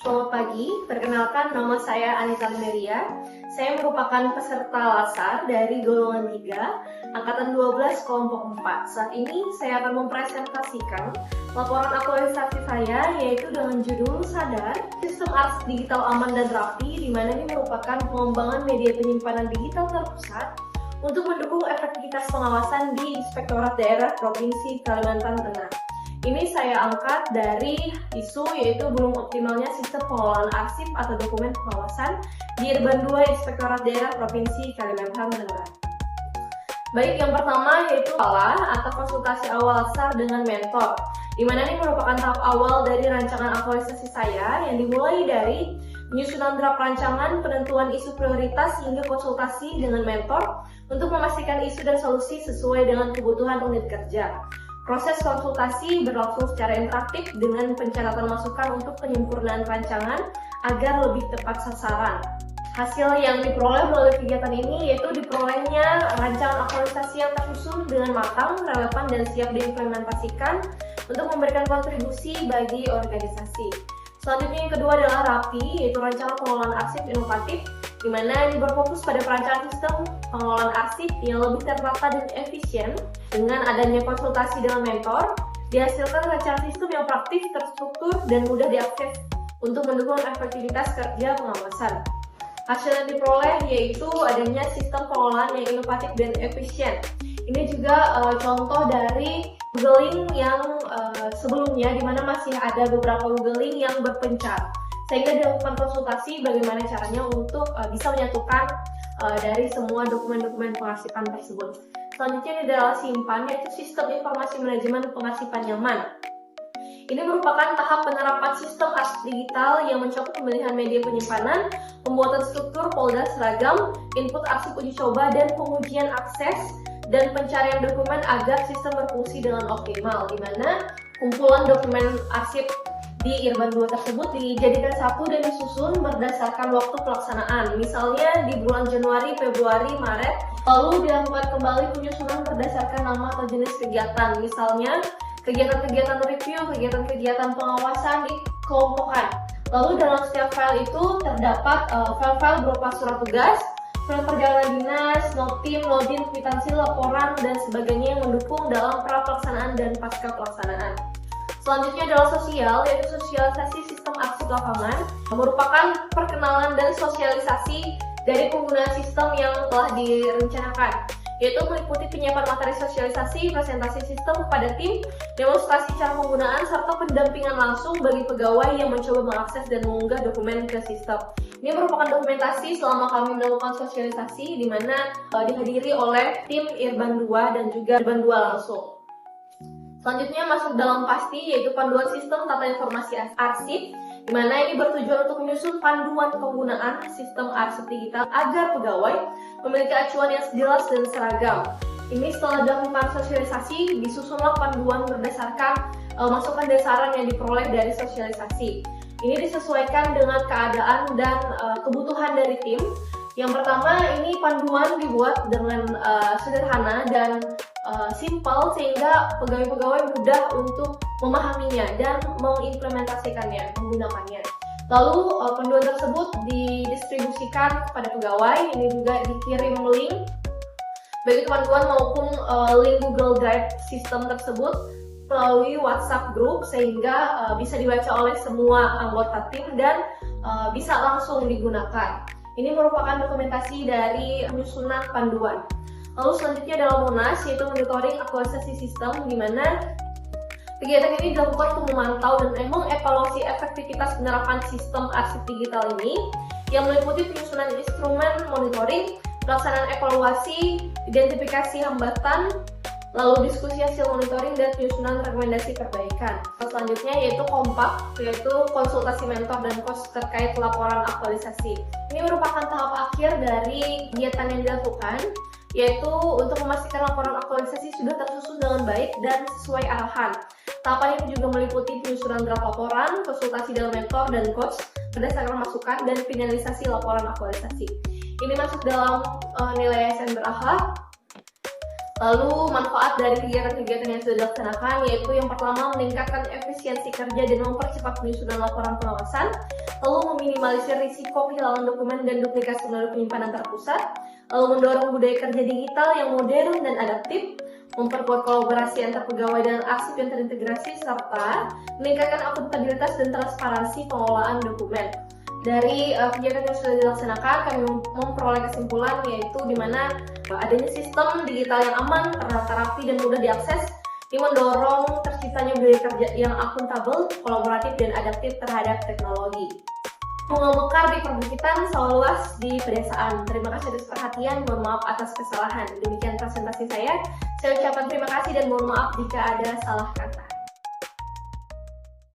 Selamat pagi, perkenalkan nama saya Anita Limeria. Saya merupakan peserta LASAR dari golongan 3, Angkatan 12, kelompok 4. Saat ini saya akan mempresentasikan laporan aktualisasi saya, yaitu dengan judul Sadar, Sistem Arsip Digital Aman dan Rapi, di mana ini merupakan pengembangan media penyimpanan digital terpusat untuk mendukung efektivitas pengawasan di Inspektorat Daerah Provinsi Kalimantan Tengah. Ini saya angkat dari isu yaitu belum optimalnya sistem pengelolaan arsip atau dokumen pengawasan di Irban 2 Inspektorat Daerah Provinsi Kalimantan Tengah. Baik, yang pertama yaitu atau konsultasi awal LASAR dengan mentor, di mana ini merupakan tahap awal dari rancangan aktualisasi saya yang dimulai dari penyusunan draft rancangan, penentuan isu prioritas hingga konsultasi dengan mentor untuk memastikan isu dan solusi sesuai dengan kebutuhan unit kerja. Proses konsultasi berlangsung secara interaktif dengan pencatatan masukan untuk penyempurnaan rancangan agar lebih tepat sasaran. Hasil yang diperoleh melalui kegiatan ini yaitu diperolehnya rancangan aktualisasi yang tersusun dengan matang, relevan, dan siap diimplementasikan untuk memberikan kontribusi bagi organisasi. Selanjutnya yang kedua adalah RAPI, yaitu rancangan pengelolaan arsip inovatif, di mana ini berfokus pada perancangan sistem pengelolaan arsip yang lebih tertata dan efisien. Dengan adanya konsultasi dengan mentor, dihasilkan rancangan sistem yang praktis, terstruktur, dan mudah diakses untuk mendukung efektivitas kerja pengawasan. Hasil yang diperoleh yaitu adanya sistem pengelolaan yang inovatif dan efisien. Ini juga contoh dari Googling yang sebelumnya, di mana masih ada beberapa Googling yang berpencar, sehingga dilakukan konsultasi bagaimana caranya untuk bisa menyatukan dari semua dokumen-dokumen pengarsipan tersebut. Selanjutnya ini adalah simpan, yaitu sistem informasi manajemen pengarsipan nyaman. Ini merupakan tahap penerapan sistem arsip digital yang mencakup pemilihan media penyimpanan, pembuatan struktur folder seragam, input arsip uji coba, dan pengujian akses dan pencarian dokumen agar sistem berfungsi dengan optimal, di mana kumpulan dokumen arsip di Irban 2 tersebut dijadikan satu dan disusun berdasarkan waktu pelaksanaan. Misalnya di bulan Januari, Februari, Maret, lalu dilakukan kembali penyusunan berdasarkan nama atau jenis kegiatan. Misalnya kegiatan-kegiatan review, kegiatan-kegiatan pengawasan dikelompokkan. Lalu dalam setiap file itu terdapat file-file berupa surat tugas, surat perjalanan dinas, notim, nodin, kwitansi, laporan, dan sebagainya yang mendukung dalam pra-pelaksanaan dan pasca pelaksanaan. Selanjutnya adalah sosial, yaitu sosialisasi sistem arsip lapangan, merupakan perkenalan dan sosialisasi dari penggunaan sistem yang telah direncanakan, yaitu meliputi penyiapan materi sosialisasi, presentasi sistem kepada tim, demonstrasi cara penggunaan, serta pendampingan langsung bagi pegawai yang mencoba mengakses dan mengunggah dokumen ke sistem. Ini merupakan dokumentasi selama kami melakukan sosialisasi, di mana dihadiri oleh tim Irban 2 dan juga Irban 2 langsung. Selanjutnya masuk dalam pasti, yaitu panduan sistem tata informasi arsip, di mana ini bertujuan untuk menyusun panduan penggunaan sistem arsip digital agar pegawai memiliki acuan yang jelas dan seragam. Ini setelah dilakukan sosialisasi, disusunlah panduan berdasarkan masukan dasaran yang diperoleh dari sosialisasi. Ini disesuaikan dengan keadaan dan kebutuhan dari tim. Yang pertama, ini panduan dibuat dengan sederhana dan simpel sehingga pegawai-pegawai mudah untuk memahaminya dan mengimplementasikannya, menggunakannya. Lalu panduan tersebut didistribusikan kepada pegawai. Ini juga dikirim link baik panduan maupun link Google Drive sistem tersebut melalui WhatsApp group sehingga bisa dibaca oleh semua anggota tim dan bisa langsung digunakan. Ini merupakan dokumentasi dari penyusunan panduan. Lalu selanjutnya adalah MONAS, yaitu monitoring aktualisasi sistem, di mana kegiatan ini dilakukan untuk memantau dan mengevaluasi efektivitas penerapan sistem arsip digital ini, yang meliputi penyusunan instrumen monitoring, pelaksanaan evaluasi, identifikasi hambatan, lalu diskusi hasil monitoring, dan penyusunan rekomendasi perbaikan. Selanjutnya yaitu kompak, yaitu konsultasi mentor dan coach terkait laporan aktualisasi. Ini merupakan tahap akhir dari kegiatan yang dilakukan, yaitu untuk memastikan laporan aktualisasi sudah tersusun dengan baik dan sesuai arahan. Tahapan ini juga meliputi penyusunan draft laporan, konsultasi dengan mentor dan coach berdasarkan masukan, dan finalisasi laporan aktualisasi. Ini masuk dalam nilai ASN berakhlak. Lalu manfaat dari kegiatan-kegiatan yang sudah dilaksanakan yaitu yang pertama meningkatkan efisiensi kerja dan mempercepat penyusunan laporan pengawasan, lalu meminimalisir risiko kehilangan dokumen dan duplikasi melalui penyimpanan terpusat, lalu mendorong budaya kerja digital yang modern dan adaptif, memperkuat kolaborasi antar pegawai dan arsip yang terintegrasi, serta meningkatkan akuntabilitas dan transparansi pengelolaan dokumen. Dari kegiatan yang sudah dilaksanakan, kami memperoleh kesimpulan yaitu di mana adanya sistem digital yang aman, tertata rapi, dan mudah diakses yang mendorong terciptanya budaya kerja yang akuntabel, kolaboratif, dan adaptif terhadap teknologi. Bunga mekar di perbukitan, sawah luas di pedesaan. Terima kasih atas perhatian, mohon maaf atas kesalahan. Demikian presentasi saya. Saya ucapkan terima kasih dan mohon maaf jika ada salah kata.